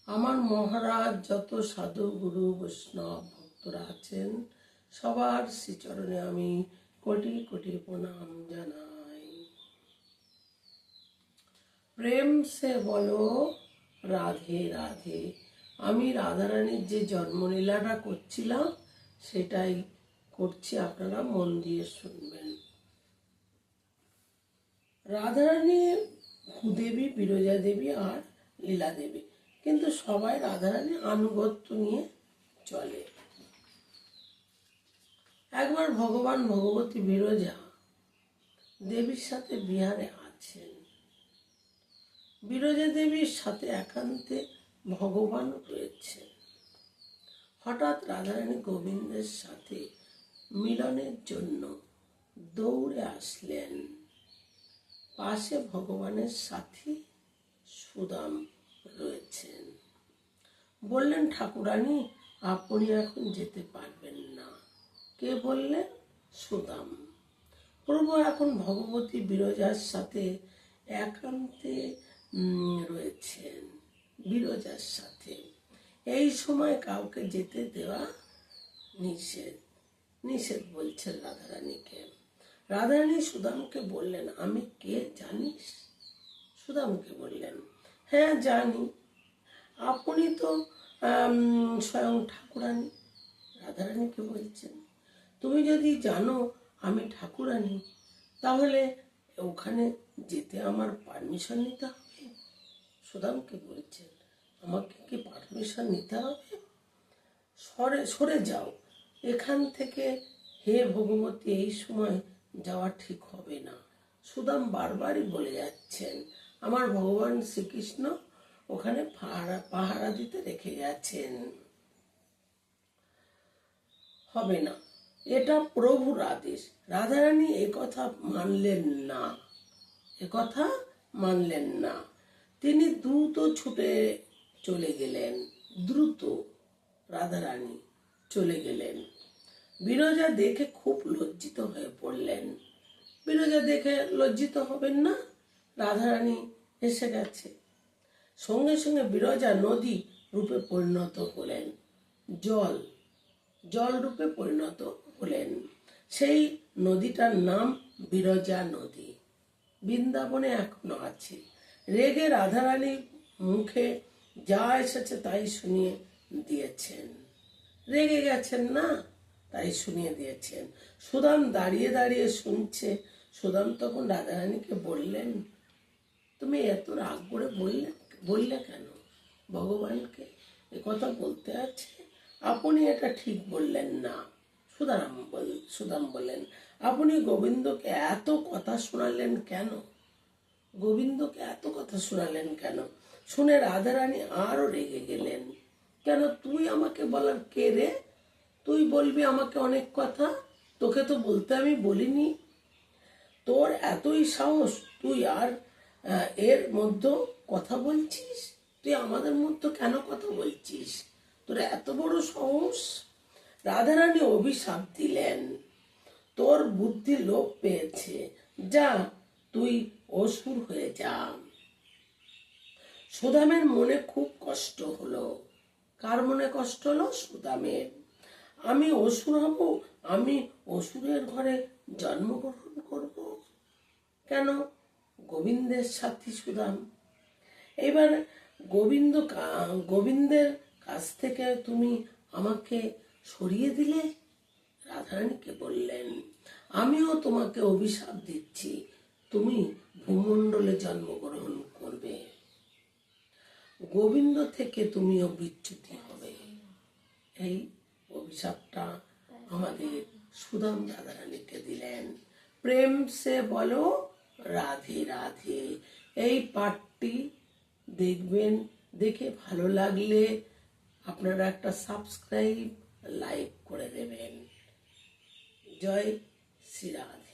আমার মহারাজ যত সাধু গুরু বৈষ্ণব ভক্তরা আছেন সবার শ্রীচরণে আমি কোটি কোটি প্রণাম জানাই। প্রেম সে বলো রাধে রাধে। আমি রাধারানীর যে জন্মলীলাটা করছিলাম সেটাই করছি, আপনারা মন দিয়ে শুনবেন। রাধারানী ভূদেবী, বিরজা দেবী আর লীলা দেবী, কিন্তু সবাই রাধারানী আনুগত্য নিয়ে চলে। একবার ভগবান ভগবতী বিরজা দেবীর সাথে বিহারে আছেন। বিরজা দেবীর সাথে একান্তে ভগবান রয়েছেন। হঠাৎ রাধারানী গোবিন্দের সাথে মিলনের জন্য দৌড়ে আসলেন। পাশে ভগবানের সাথী সুদাম রয়েছেন। বললেন, ঠাকুরানী আপনি এখন যেতে পারবেন না। কে বললেন? সুদাম। প্রভু এখন ভগবতী বিরজার সাথে একান্তে রয়েছেন। বিরজার সাথে এই সময় কাউকে যেতে দেওয়া নিষেধ। নিষেধ বলছেন রাধারানীকে। রাধারানী সুদামকে বললেন, আমি কে জানিস? সুদামকে বললেন, হ্যাঁ জানি, আপনি তো স্বয়ং ঠাকুরানী। রাধারানীকে বলছেন, তুমি যদি জানো আমি ঠাকুরানী তাহলে ওখানে যেতে আমার পারমিশন নিতে হবে। সুদামকে বলছেন, আমাকে কি পারমিশন নিতে হবে? সরে যাও এখান থেকে, হে ভগবতী, এই সময় যাওয়া ঠিক হবে না। সুদাম বারবারই বলে যাচ্ছেন, আমার ভগবান শ্রীকৃষ্ণ ওখানে পাহারা দিতে রেখে গেছেন, হবে না, এটা প্রভুর আদেশ। রাধারানী একথা মানলেন না। তিনি দ্রুত ছুটে চলে গেলেন। রাধারানী চলে গেলেন। বিরজা দেখে খুব লজ্জিত হয়ে পড়লেন। বিরজা দেখে লজ্জিত হবেন না? রাধারানী এসে গেছে। সঙ্গে সঙ্গে বিরজা নদী রূপে পরিণত হলেন, জল রূপে পরিণত হলেন। সেই নদীটার নাম বিরজা নদী, বৃন্দাবনে এখনো আছে। রেগে রাধারানীর মুখে যা এসেছে তাই শুনিয়ে দিয়েছেন। রেগে গেছেন না, তাই শুনিয়ে দিয়েছেন। সুদাম দাঁড়িয়ে দাঁড়িয়ে শুনছে। সুদাম তখন রাধারানীকে বললেন, তুমি এত রাগ করে বললে কেন ভগবানকে? কথা বলতে আছে, আপনি এটা ঠিক বললেন না। সুদাম বললেন, আপনি গোবিন্দকে এত কথা শোনালেন কেন? গোবিন্দকে এত কথা শোনালেন কেন? শুনে রাধারানী আরো রেগে গেলেন। কেন? তুই আমাকে বলার কে রে? তুই বলবি আমাকে অনেক কথা? তোকে তো বলতে আমি বলিনি। তোর এতই সাহস, তুই আর এর মধ্যে কথা বলছিস? তুই আমাদের মধ্যে কেন কথা বলছিস? তোর এত বড় সাহস? রাধারানী অভিশাপ দিলেন, তোর বুদ্ধি লোপ পেয়েছে, যা তুই অসুর হয়ে যা। সুদামের মনে খুব কষ্ট হলো। কার মনে কষ্ট হলো? সুদামের। আমি অসুর হব? আমি অসুরের ঘরে জন্মগ্রহণ করব কেন? গোবিন্দের সাথী সুদাম। এবার গোবিন্দের কাছ থেকে তুমি আমাকে সরিয়ে দিলে। রাধারানীকে বললেন, আমিও তোমাকে অভিশাপ দিচ্ছি, তুমি ভূমণ্ডলে জন্মগ্রহণ করবে, গোবিন্দ থেকে তুমিও বিচ্যুতি হবে। এই অভিশাপটা আমাদের সুদাম রাধারানীকে দিলেন। প্রেম সে বলো রাধে রাধে। এই পাঠটি দেখবেন, দেখে ভালো লাগলে আপনারা একটা সাবস্ক্রাইব, লাইক করে দেবেন। জয় শ্রী রাধে।